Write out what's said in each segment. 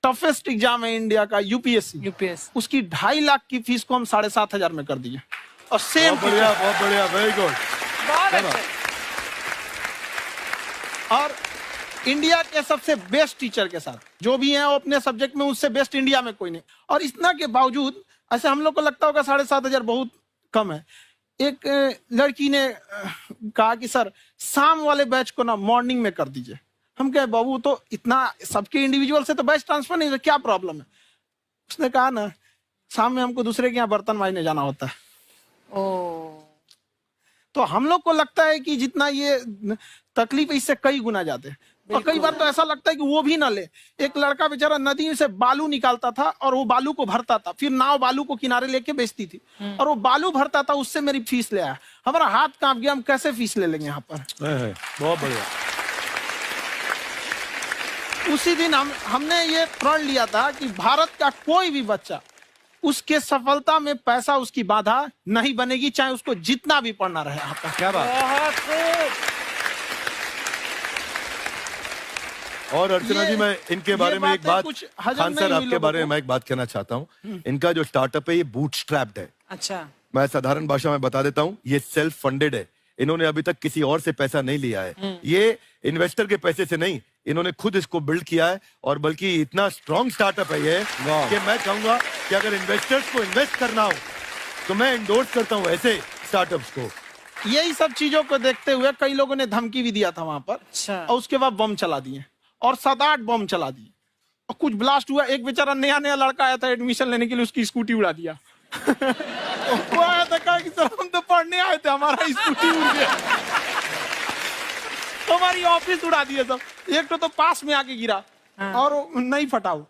Toughest exam है India का, UPSC, उसकी 2.5 लाख की फीस को हम 7,500 में कर दिए। और सेम बहुत बढ़िया, वेरी गुड। और इंडिया के सबसे बेस्ट टीचर के साथ जो भी हैं वो अपने सब्जेक्ट में उससे बेस्ट इंडिया में कोई नहीं। और इतना के बावजूद ऐसे हम लोग को लगता होगा 7,500 बहुत कम है। एक लड़की ने कहा कि सर शाम वाले बैच को ना मॉर्निंग में कर दीजिए। हम कहे बाबू तो इतना सबके इंडिविजुअल से तो बैच ट्रांसफर नहीं, क्या प्रॉब्लम है? उसने कहा ना शाम में हमको दूसरे के यहाँ बर्तन मांजने जाना होता है। तो हम लोग को लगता है कि जितना ये तकलीफ इससे कई गुना ज्यादा है। और कई बार तो ऐसा लगता है कि वो भी ना ले। एक लड़का बेचारा नदी से बालू निकालता था और वो बालू को भरता था, फिर नाव बालू को किनारे लेके बेचती थी और वो बालू भरता था, उससे मेरी फीस ले आया। हमारा हाथ कांप गया, हम कैसे फीस ले लेंगे यहाँ पर। बहुत बढ़िया। उसी दिन हमने ये प्रण लिया था कि भारत का कोई भी बच्चा उसके सफलता में पैसा उसकी बाधा नहीं बनेगी, चाहे उसको जितना भी पढ़ना रहे यहाँ पर। क्या बात। और अर्चना जी, मैं इनके बारे में एक बात, खान सर आपके बारे में मैं एक बात कहना चाहता हूँ। इनका जो स्टार्टअप है ये बूटस्ट्रैप्ड है। अच्छा, मैं साधारण भाषा में बता देता हूँ, ये सेल्फ फंडेड है। इन्होंने अभी तक किसी और से पैसा नहीं लिया है। ये इन्वेस्टर के पैसे से नहीं, इन्होंने खुद इसको बिल्ड किया है। और बल्कि इतना स्ट्रॉन्ग स्टार्टअप है ये कि मैं कहूंगा कि अगर इन्वेस्टर्स को इन्वेस्ट करना हो तो मैं इंडोर्स करता हूँ ऐसे स्टार्टअप्स को। यही सब चीजों को देखते हुए कई लोगों ने धमकी भी दिया था वहां पर। अच्छा। और उसके बाद बम चला दिए और 7-8 बम चला दिए और कुछ ब्लास्ट हुआ। एक बेचारा नया लड़का आया था एडमिशन लेने के लिए, उसकी स्कूटी उड़ा दिया। वो आया था, कहा कि सर हम तो पढ़ने आए थे, हमारा स्कूटी उड़ गया। हमारी ऑफिस उड़ा दिए सब। एक तो पास में आके गिरा और नहीं फटा वो।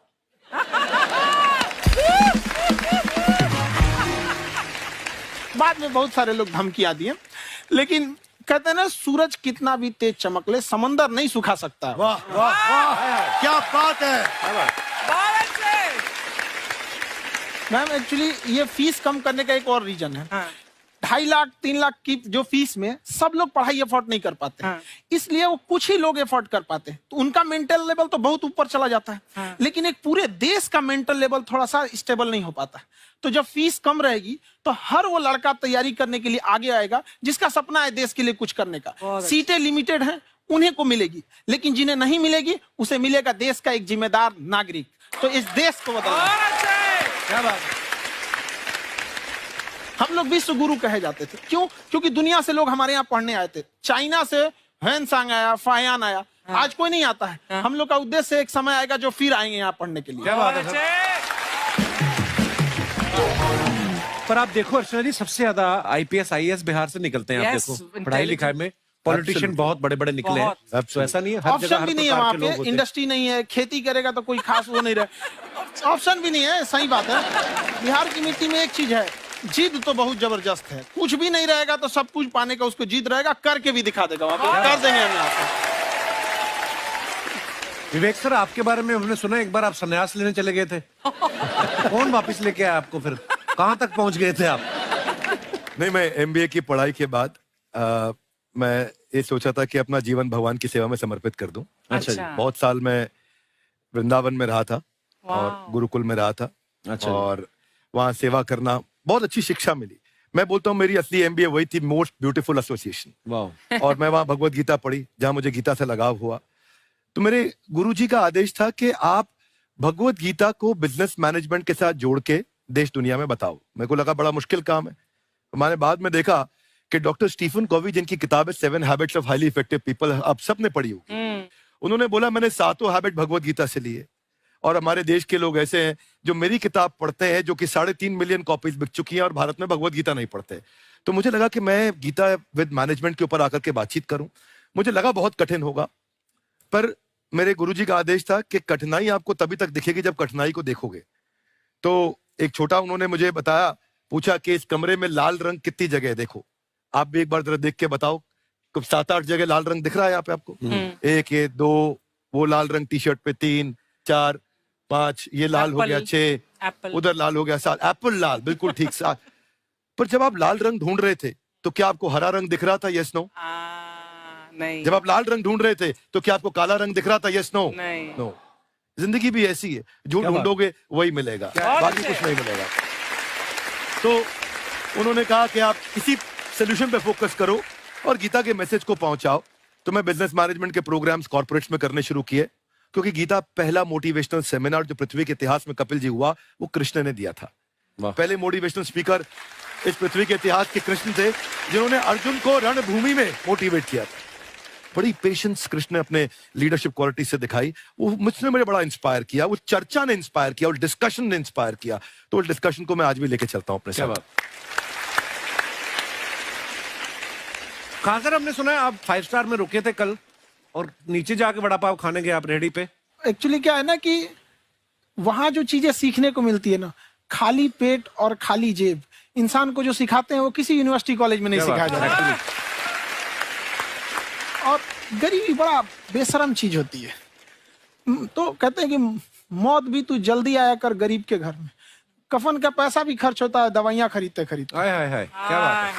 बाद में बहुत सारे लोग धमकियां दिए, लेकिन कहते हैं ना सूरज कितना भी तेज चमक ले समंदर नहीं सुखा सकता। वाह वाह वाह, क्या बात है। मैम एक्चुअली ये फीस कम करने का एक और रीजन है। 2.5 लाख 3 लाख की जो फीस में सब लोग पढ़ाई एफोर्ड नहीं कर पाते। इसलिए वो कुछ ही लोग एफोर्ड कर पाते हैं, तो उनका मेंटल लेवल तो बहुत ऊपर चला जाता है। लेकिन एक पूरे देश का मेंटल लेवल थोड़ा सा स्टेबल नहीं हो पाता। तो जब फीस कम रहेगी तो हर वो लड़का तैयारी करने के लिए आगे आएगा जिसका सपना है देश के लिए कुछ करने का। सीटें लिमिटेड हैं, उन्हें को मिलेगी, लेकिन जिन्हें नहीं मिलेगी उसे मिलेगा देश का एक जिम्मेदार नागरिक। तो इस देश को बदलना। क्या बात है। हम लोग विश्व गुरु कहे जाते थे, क्यों? क्योंकि दुनिया से लोग हमारे यहाँ पढ़ने आए थे। चाइना से ह्वेनसांग आया, फायान आया, आज कोई नहीं आता है। हम लोग का उद्देश्य एक समय आएगा जो फिर आएंगे यहाँ पढ़ने के लिए। क्या बात है। पर आप देखो अर्चना जी, सबसे ज्यादा आईपीएस आईएएस बिहार से निकलते हैं। आप देखो पढ़ाई लिखाई में पॉलिटिशियन बहुत बड़े बड़े निकले हैं। तो ऐसा नहीं है, हर जगह ऑप्शन भी नहीं है वहाँ पे, इंडस्ट्री नहीं है, खेती करेगा तो कोई खास वो नहीं रहे। ऑप्शन भी नहीं है, सही बात है। बिहार की मिट्टी में एक चीज है, जिद तो बहुत जबरदस्त है। कुछ भी नहीं रहेगा तो सब कुछ पाने का उसको जिद रहेगा, करके भी दिखा देगा। वहाँ पे कर देंगे हम यहाँ पे। विवेक सर, आपके बारे में हमने सुना एक बार आप संन्यास लेने चले गए थे। कौन वापस लेके आया आपको? फिर कहाँ तक पहुंच गए थे आप? नहीं, मैं एमबीए की पढ़ाई के बाद मैं ये सोचा था कि अपना जीवन भगवान की सेवा में समर्पित कर दूं। अच्छा जी। बहुत साल मैं वृंदावन में रहा था और गुरुकुल में रहा था। अच्छा। और वहाँ सेवा करना, बहुत अच्छी शिक्षा मिली। मैं बोलता हूँ मेरी असली एमबीए वही थी, मोस्ट ब्यूटीफुल एसोसिएशन। वाह। और मैं वहाँ भगवत गीता पढ़ी, जहाँ मुझे गीता से लगाव हुआ। तो मेरे गुरुजी का आदेश था कि आप भगवत गीता को बिजनेस मैनेजमेंट के साथ जोड़ के देश दुनिया में बताओ। मेरे को लगा बड़ा मुश्किल काम है। मैंने बाद में देखा कि डॉक्टर स्टीफन कॉवी, जिनकी किताब है 7 habits of highly effective people, आप सबने पढ़ी होगी, उन्होंने बोला मैंने 7 हैबिट भगवत गीता से लिए। और हमारे देश के लोग ऐसे हैं जो मेरी किताब पढ़ते हैं, जो कि 3.5 मिलियन कॉपीज बिक चुकी हैं, और भारत में भगवत गीता नहीं पढ़ते। तो मुझे लगा कि मैं गीता विद मैनेजमेंट के ऊपर आकर के बातचीत करूं। मुझे लगा बहुत कठिन होगा, पर मेरे गुरुजी का आदेश था कि कठिनाई आपको तभी तक दिखेगी जब कठिनाई को देखोगे। तो एक छोटा उन्होंने मुझे बताया, पूछा कि इस कमरे में लाल रंग कितनी जगह है, देखो आप भी एक बार जरा देख के बताओ। 7-8 जगह लाल रंग दिख रहा है यहाँ पे आपको? 1 ये 2, वो लाल रंग टी शर्ट पे 3 4 5, ये लाल हो गया 6, उधर लाल हो गया 7, एप्पल लाल, बिल्कुल ठीक 7। पर जब आप लाल रंग ढूंढ रहे थे तो क्या आपको हरा रंग दिख रहा था? Yes no? नहीं। जब आप लाल रंग ढूंढ रहे थे तो क्या आपको काला रंग दिख रहा था? Yes no? नहीं। नो। जिंदगी भी ऐसी है, जो ढूंढोगे वही मिलेगा, बाकी कुछ नहीं मिलेगा। तो उन्होंने कहा कि आप इसी सोल्यूशन पे फोकस करो और गीता के मैसेज को पहुंचाओ। तो मैं बिजनेस मैनेजमेंट के प्रोग्राम्स कॉर्पोरेट्स में करने शुरू किए, क्योंकि गीता पहला मोटिवेशनल सेमिनार जो पृथ्वी के इतिहास में कपिल जी हुआ, वो कृष्ण ने दिया था। पहले मोटिवेशनल स्पीकर इस पृथ्वी के इतिहास के कृष्ण थे, जिन्होंने अर्जुन को रणभूमि में मोटिवेट किया था। बड़ी पेशेंस कृष्ण ने अपने लीडरशिप क्वालिटी से दिखाई, वो मुझसे मुझे बड़ा इंस्पायर किया, वो चर्चा ने इंस्पायर किया, वो डिस्कशन ने इंस्पायर किया। तो उस डिस्कशन को मैं आज भी लेके चलता हूं अपने साथ। कहां सर, हमने सुना है आप 5 स्टार में रुके थे कल और नीचे जाके वड़ा पाव खाने गए आप रेहड़ी पे। एक्चुअली क्या है ना कि वहां जो चीजें सीखने को मिलती है ना, खाली पेट और खाली जेब इंसान को जो सिखाते हैं वो किसी यूनिवर्सिटी कॉलेज में नहीं सिखाया जाता। और गरीबी बड़ा बेशरम चीज होती है। तो कहते हैं कि मौत भी तू जल्दी आया कर गरीब के घर में, कफन का पैसा भी खर्च होता है दवाइयां खरीदते खरीदते। हाय हाय हाय, क्या बात है।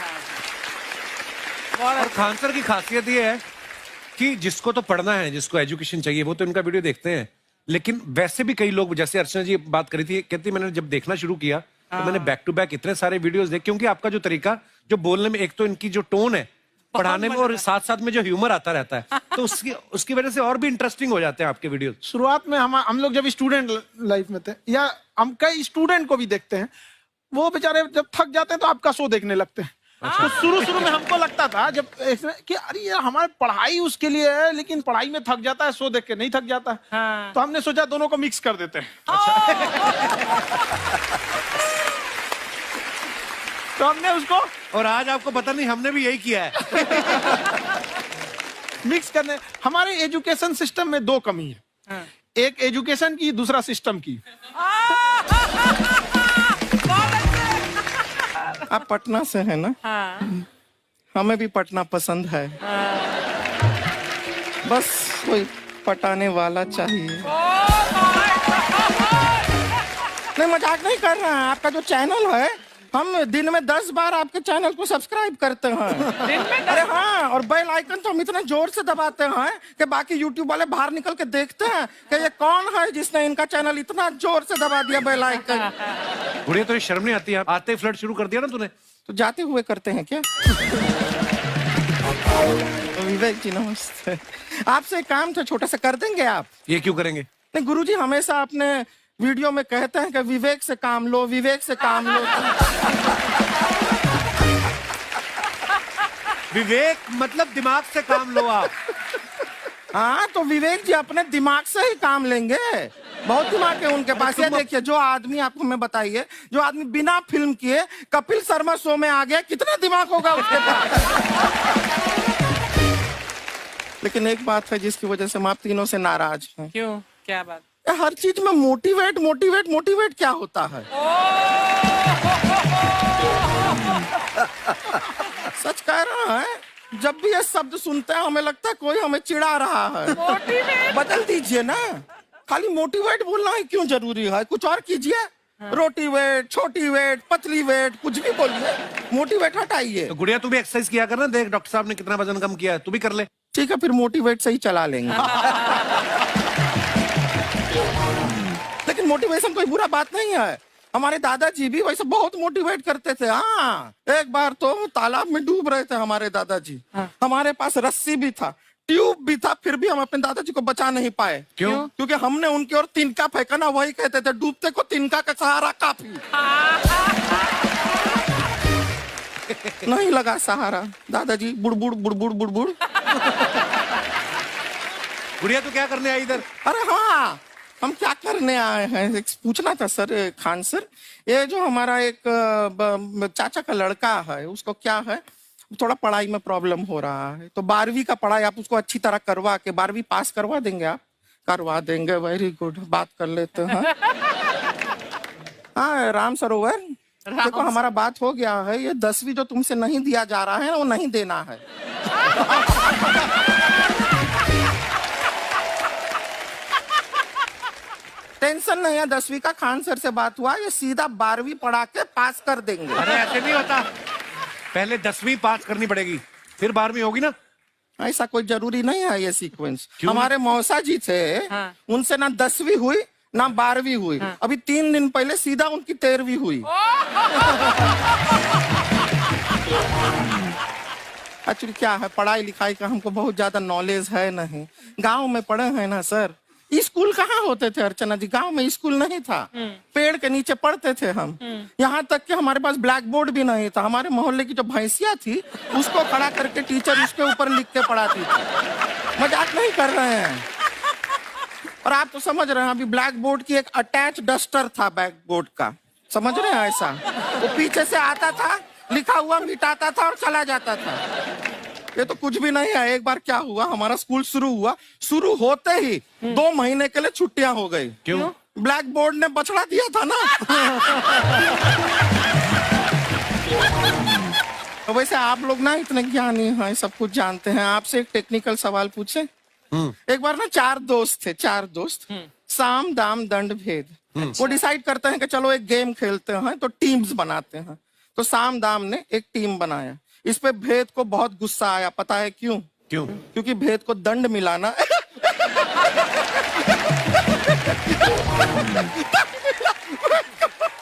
और खान सर की खासियत ये है कि जिसको तो पढ़ना है, जिसको एजुकेशन चाहिए, वो तो इनका वीडियो देखते हैं। लेकिन वैसे भी कई लोग, जैसे अर्चना जी बात करी थी, कहती मैंने जब देखना शुरू किया तो मैंने बैक टू बैक इतने सारे वीडियोस देखे, क्योंकि आपका जो तरीका जो बोलने में, एक तो इनकी जो टोन है पढ़ाने में, और साथ साथ में जो ह्यूमर आता रहता है, तो उसकी वजह से और भी इंटरेस्टिंग हो जाते हैं आपके वीडियो। शुरुआत में हम लोग जब स्टूडेंट लाइफ में थे, या हम कई स्टूडेंट को भी देखते हैं, वो बेचारे जब थक जाते हैं तो आपका शो देखने लगते हैं। तो शुरू में हमको लगता था जब कि अरे ये हमारी पढ़ाई उसके लिए है, लेकिन पढ़ाई में थक जाता है, शो देख के नहीं थक जाता है। हाँ। तो हमने सोचा दोनों को मिक्स कर देते हैं। तो हमने उसको, और आज आपको पता नहीं हमने भी यही किया है। मिक्स करने। हमारे एजुकेशन सिस्टम में 2 कमी है। हाँ। एक एजुकेशन की, दूसरा सिस्टम की। आप पटना से हैं ना? हाँ। हमें भी पटना पसंद है। हाँ। बस कोई पटाने वाला चाहिए। नहीं, मजाक नहीं कर रहे हैं। आपका जो चैनल है, हम दिन में 10 बार आपके चैनल को सब्सक्राइब करते हैं। दिन में? अरे हाँ, और बेल आइकन तो हम इतना जोर से दबाते हैं कि बाकी यूट्यूब वाले बाहर निकल के देखते हैं कि ये कौन है जिसने इनका चैनल इतना जोर से दबा दिया बेल आइकन। बुढ़िया, तो शर्म नहीं आती? आते ही फ्लर्ट शुरू कर दिया ना तूने। तो जाते हुए करते हैं क्या? विवेक जी नमस्ते। आपसे काम था छोटा सा, कर देंगे आप? ये क्यों करेंगे? नहीं, गुरुजी हमेशा अपने वीडियो में कहते हैं कि विवेक से काम लो, विवेक से काम लो। विवेक मतलब दिमाग से काम लो आप। हाँ, तो विवेक जी अपने दिमाग से ही काम लेंगे। बहुत दिमाग है उनके पास। ये देखिए, जो आदमी, आपको मैं बताइए, जो आदमी बिना फिल्म किए कपिल शर्मा शो में आ गया, कितना दिमाग होगा उसके पास। लेकिन एक बात है जिसकी वजह से हम आप तीनों से नाराज हैं। क्यों? क्या बात? हर चीज में मोटिवेट मोटिवेट मोटिवेट क्या होता है? सच कह रहा है, जब भी ये शब्द सुनते हैं हमें लगता है कोई हमें चिढ़ा रहा है। बदल दीजिए ना, खाली मोटिवेट बोलना ही क्यों जरूरी है? कुछ और कीजिए। रोटी वेट, छोटी वेट, पतली वेट, कुछ भी बोलिए, मोटिवेट हटाइए। तो गुड़िया, तू भी एक्सरसाइज किया कर ना। देख डॉक्टर साहब ने कितना वजन कम किया है, तू भी कर ले। ठीक है, फिर मोटिवेट से ही चला लेंगे। लेकिन मोटिवेशन कोई बुरा बात नहीं है। हमारे दादाजी भी वैसे बहुत मोटिवेट करते थे। हाँ, एक बार तो तालाब में डूब रहे थे हमारे दादाजी। हाँ। हमारे पास रस्सी भी था, ट्यूब भी था, फिर भी हम अपने दादाजी को बचा नहीं पाए। क्यों? क्योंकि हमने उनकी ओर तिनका फेंका ना, वही कहते थे डूबते को तिनका का सहारा काफी। नहीं लगा सहारा, दादाजी बुड़बुड़ बुड़बुड़ बुड़बुड़। गुड़िया, तू क्या करने आई इधर? अरे हाँ, हम क्या करने आए हैं, एक पूछना था सर, खान सर। ये जो हमारा एक चाचा का लड़का है, उसको क्या है, थोड़ा पढ़ाई में प्रॉब्लम हो रहा है। तो 12वीं का पढ़ाई आप उसको अच्छी तरह करवा के 12वीं पास करवा देंगे आप? करवा देंगे, वेरी गुड, बात कर लेते हैं। हाँ राम सरोवर, देखो हमारा बात हो गया है। ये 10वीं जो तुमसे नहीं दिया जा रहा है, वो नहीं देना है। टेंशन नहीं है, 10वीं का खान सर से बात हुआ, ये सीधा 12वीं पढ़ा के पास कर देंगे। अरे ऐसे नहीं होता, पहले 10वीं पास करनी पड़ेगी, फिर 12वीं होगी ना। ऐसा कोई जरूरी नहीं है ये सीक्वेंस। हमारे मौसा जी थे, उनसे ना 10वीं हुई ना 12वीं हुई, अभी 3 दिन पहले सीधा उनकी 13वीं हुई। एक्चुअली क्या है, पढ़ाई लिखाई का हमको बहुत ज्यादा नॉलेज है नहीं। गांव में पढ़े हैं ना सर, स्कूल कहाँ होते थे अर्चना जी, गांव में स्कूल नहीं था, पेड़ के नीचे पढ़ते थे हम। यहाँ तक कि हमारे पास ब्लैक बोर्ड भी नहीं था। हमारे मोहल्ले की जो भैंसिया थी उसको खड़ा करके टीचर उसके ऊपर लिख के पढ़ाती थी। मजाक नहीं कर रहे हैं। और आप तो समझ रहे हैं, अभी ब्लैक बोर्ड की एक अटैच डस्टर था बैक बोर्ड का, समझ रहे हैं ऐसा, वो पीछे से आता था, लिखा हुआ मिटाता था और चला जाता था। ये तो कुछ भी नहीं है। एक बार क्या हुआ, हमारा स्कूल शुरू हुआ, शुरू होते ही 2 महीने के लिए छुट्टियां हो गई। क्यों? ब्लैक बोर्ड ने बछड़ा दिया था ना। तो वैसे आप लोग ना इतने ज्ञानी हैं, सब कुछ जानते हैं। आपसे एक टेक्निकल सवाल पूछे। एक बार ना 4 दोस्त थे, 4 दोस्त, साम दाम दंड भेद। वो डिसाइड करते हैं कि चलो एक गेम खेलते हैं, तो टीम्स बनाते हैं। तो साम दाम ने एक टीम बनाया। इस पे भेद को बहुत गुस्सा आया, पता है क्यों? क्यों? क्योंकि भेद को दंड मिलाना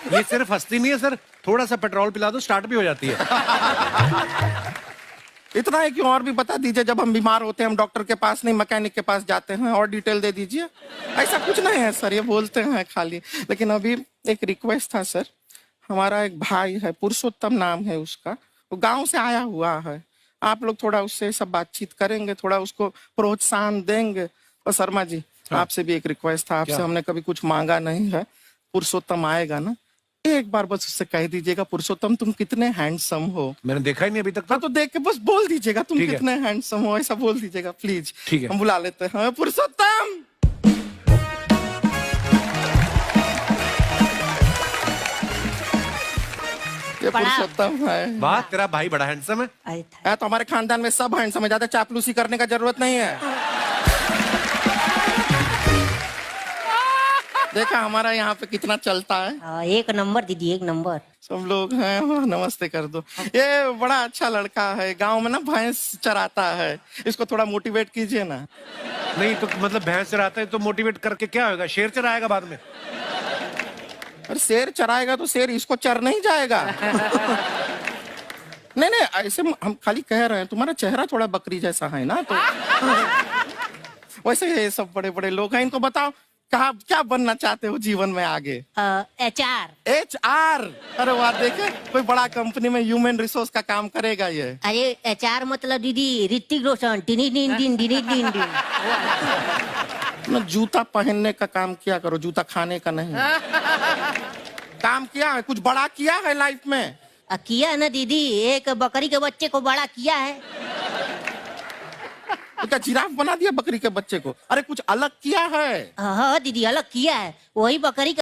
ये सिर्फ हंसती नहीं है सर, थोड़ा सा पेट्रोल पिला दो स्टार्ट भी हो जाती है। इतना है कि और भी बता दीजिए, जब हम बीमार होते हैं हम डॉक्टर के पास नहीं मैकेनिक के पास जाते हैं, और डिटेल दे दीजिए। ऐसा कुछ नहीं है सर, ये बोलते हैं खाली। लेकिन अभी एक रिक्वेस्ट था सर, हमारा एक भाई है, पुरुषोत्तम नाम है उसका, वो गांव से आया हुआ है। आप लोग थोड़ा उससे सब बातचीत करेंगे, थोड़ा उसको प्रोत्साहन देंगे। और शर्मा जी, आपसे भी एक रिक्वेस्ट था, आपसे हमने कभी कुछ मांगा नहीं है। पुरुषोत्तम आएगा ना, एक बार बस उससे कह दीजिएगा, पुरुषोत्तम तुम कितने हैंडसम हो। मैंने देखा ही नहीं अभी तक। तो देख के बस बोल दीजिएगा तुम ठीक है। कितने हैंडसम हो, ऐसा बोल दीजिएगा प्लीज। ठीक है। हम बुला लेते हैं पुरुषोत्तम। ये पुरुषोत्तम है। वाह, तेरा भाई बड़ा हैंडसम है। है तो हमारे खानदान में सब हैंडसम है, ज्यादा चापलूसी करने का जरूरत नहीं है। देखा हमारा यहाँ पे कितना चलता है। एक नंबर दीदी, एक नंबर। सब लोग हैं, नमस्ते कर दो। ये बड़ा अच्छा लड़का है, गांव में ना भैंस चराता है, इसको थोड़ा मोटिवेट कीजिए ना। नहीं तो मतलब भैंस चराता है तो मोटिवेट करके क्या होगा, शेर चराएगा बाद में। अरे शेर चराएगा तो शेर इसको चर नहीं जाएगा। नहीं नहीं, ऐसे हम खाली कह रहे हैं, तुम्हारा चेहरा थोड़ा बकरी जैसा है ना, तो वैसे ये सब बड़े बड़े लोग हैं। इनको बताओ कहा क्या बनना चाहते हो जीवन में आगे? HR। HR? अरे वाह, देखे कोई बड़ा कंपनी में ह्यूमन रिसोर्स का काम करेगा ये। अरे HR मतलब दीदी Hrithik Roshan, tiny tin tin tiny tin tin. ना जूता पहनने का काम किया करो, जूता खाने का नहीं। काम किया है, कुछ बड़ा किया है लाइफ में? किया है ना दीदी, एक बकरी के बच्चे को बड़ा किया है। तो क्या जिराफ बना दिया बकरी के बच्चे को? अरे कुछ अलग किया है। हाँ दीदी, अलग किया है, वही बकरी